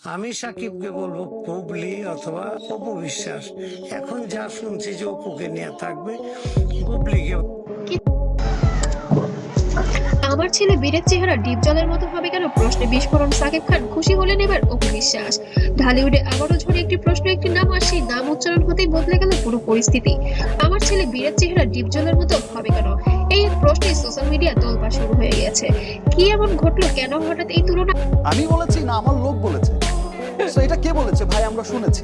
আমি সাকিবকে বলবো বুবলি অথবা অপু বিশ্বাস। এখন যা শুনছি যে অপুকে নিয়ে থাকবে, বুবলিকে। আমার ছেলে বীরের চেহারা ডিপ জলের মতো হবে কেন প্রশ্নে বিস্ফোরণ সাকিব খান খুশি হলেন এবার অপু বিশ্বাস। ঢালিউডে আবারও ঝরে একটি প্রশ্ন, একটি নাম, আর সেই নাম উচ্চারণ হতেই বদলে গেল পুরো পরিস্থিতি। আমার ছেলে বীরের চেহারা ডিপ জলের মতো হবে কেন, এই এক প্রশ্নে সোশ্যাল মিডিয়া তোলপাড় শুরু হয়ে গেছে। কি এমন ঘটলো, কেন হঠাৎ এই তুলনা? আমি বলেছি না আমার লোক বলেছে? তো এটা কে বলেছে ভাই? আমরা শুনেছি।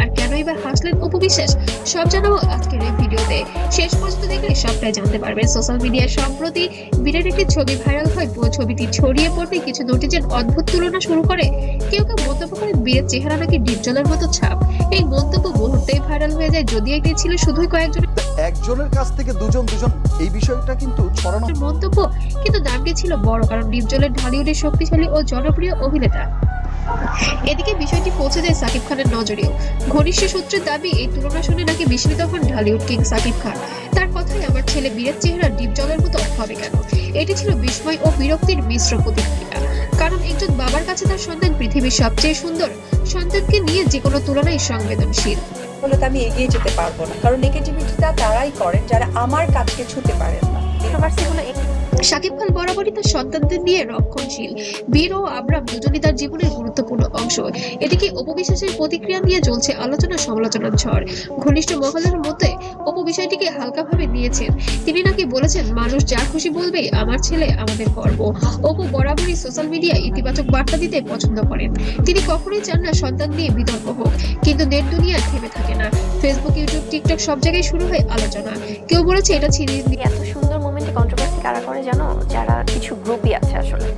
আর কেনই বা হাসলেন অপু বিশ্বাস, সব জানাবো আজকের এই ভিডিওতে। শেষ পর্যন্ত দেখলে সবটাই জানতে পারবেন। সোশ্যাল মিডিয়ায় সম্প্রতি বীরের একটি ছবি ভাইরাল হয়। পুরো ছবিটি ছড়িয়ে পড়তে কিছু নেটিজেন অদ্ভুত তুলনা শুরু করে। কেউ কেউ মন্তব্য করেন বীরের চেহারা নাকি ডিপ জলের মতো ছাপ। এই মন্তব্য মুহূর্তেই ভাইরাল হয়ে যায়, যদিও এটি ছিল শুধুই কয়েকজনের একজনের কাছ থেকে দুজন এই বিষয়টা কিন্তু ছড়ানো মন্তব্য, কিন্তু দামটি ছিল বড়, কারণ ডিপ জলের ঢালিউডের শক্তিশালী ও জনপ্রিয় অভিনেতা। এদিকে বিষয়টি পৌঁছে যায় সাকিব খানের নজরেও। ঘনিষ্ঠ সূত্রের দাবি, এই তুলনা শুনে নাকি বিস্মিত হন ঢালিউড কিং সাকিব খান। তার কথায়, আমার ছেলে বীরের চেহারা ডিপ জলের মতো হবে কেন, এটি ছিল বিস্ময় ও বিরক্তির মিশ্র প্রতিক্রিয়া। কারণ একজন বাবার কাছে তার সন্তান পৃথিবীর সবচেয়ে সুন্দর সন্তানকে নিয়ে যে কোনো তুলনায় সংবেদনশীল। বলে তো আমি এগিয়ে যেতে পারবো না, কারণ নেগেটিভিটিটা তারাই করেন যারা আমার কাজকে ছুঁতে পারেন না। শাকিব খান বরাবরই তার সন্তানদের নিয়ে রক্ষণশীল। বীর ও আবরাম দুজনই তার জীবনের গুরুত্বপূর্ণ অংশ। এদিকে অপু বিশ্বাসের প্রতিক্রিয়া নিয়ে চলছে আলোচনা সমালোচনার ঝড়। ঘনিষ্ঠ মহলের মধ্যে অপু বিষয়টিকে হালকাভাবে নিয়েছেন। তিনি নাকি বলেছেন, মানুষ যা খুশি বলবেই, আমার ছেলে আমাদের গর্ব। অপু বরাবরই সোশ্যাল মিডিয়ায় ইতিবাচক বার্তা দিতে পছন্দ করেন। তিনি কখনোই চান না সন্তান নিয়ে বিতর্ক হোক, কিন্তু নেট দুনিয়া থেমে থাকে না। ফেসবুক, ইউটিউব, টিকটক সব জায়গায় শুরু হয় আলোচনা। কেউ বলেছে এটা সিরিজ নিয়ে। এত সুন্দর মোমেন্টে কন্ট্রোভার্সি কারা করে জানো? যারা কিছু গ্রুপই আছে আসলে,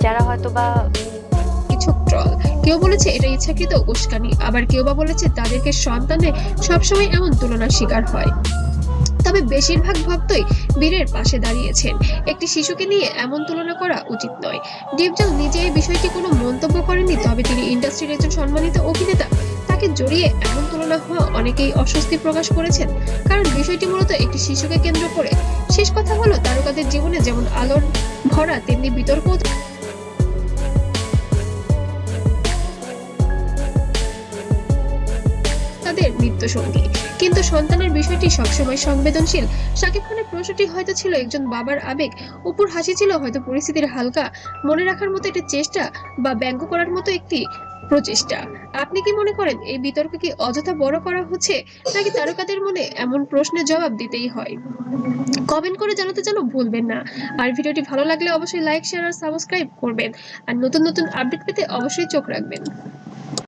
যারা হয়তো বা কিছু ট্রল। কেউ বলেছে এটা ইচ্ছাকৃত উস্কানি, আবার কেউ বা বলেছে তাদেরকে সন্তানে সবসময় এমন তুলনার শিকার হয়। তবে বেশিরভাগ ভক্তই বীরের পাশে দাঁড়িয়েছেন। একটি শিশুকে নিয়ে এমন তুলনা করা উচিত নয়। ডিপজল নিজে এই বিষয়টি কোনো মন্তব্য করেননি, তবে তিনি ইন্ডাস্ট্রির একজন সম্মানিত অভিনেতা। তাকে জড়িয়ে এমন তুলনা হওয়া অনেকেই অস্বস্তি প্রকাশ করেছেন, কারণ বিষয়টি মূলত একটি শিশুকে কেন্দ্র করে। শেষ কথা হলো, তারকাদের জীবনে যেমন আলোর ভরা, তেমনি বিতর্ক তাদের মৃত্যুসঙ্গী। কিন্তু সন্তানের বিষয়টি সবসময় সংবেদনশীল। শাকিব খানের প্রশ্নটি হয়তো ছিল একজন বাবার আবেগ, উপর হাসি ছিল হয়তো পরিস্থিতির হালকা মনে রাখার মতো একটি চেষ্টা, বা ব্যঙ্গ করার মতো একটি প্রচেষ্টা। আপনি কি মনে করেন এই বিতর্ক কি অযথা বড় করা হচ্ছে, নাকি তারকাদের মনে এমন প্রশ্নের জবাব দিতেই হয়? কমেন্ট করে জানাতে যেন ভুলবেন না। আর ভিডিওটি ভালো লাগলে অবশ্যই লাইক, শেয়ার আর সাবস্ক্রাইব করবেন। আর নতুন নতুন আপডেট পেতে অবশ্যই চোখ রাখবেন।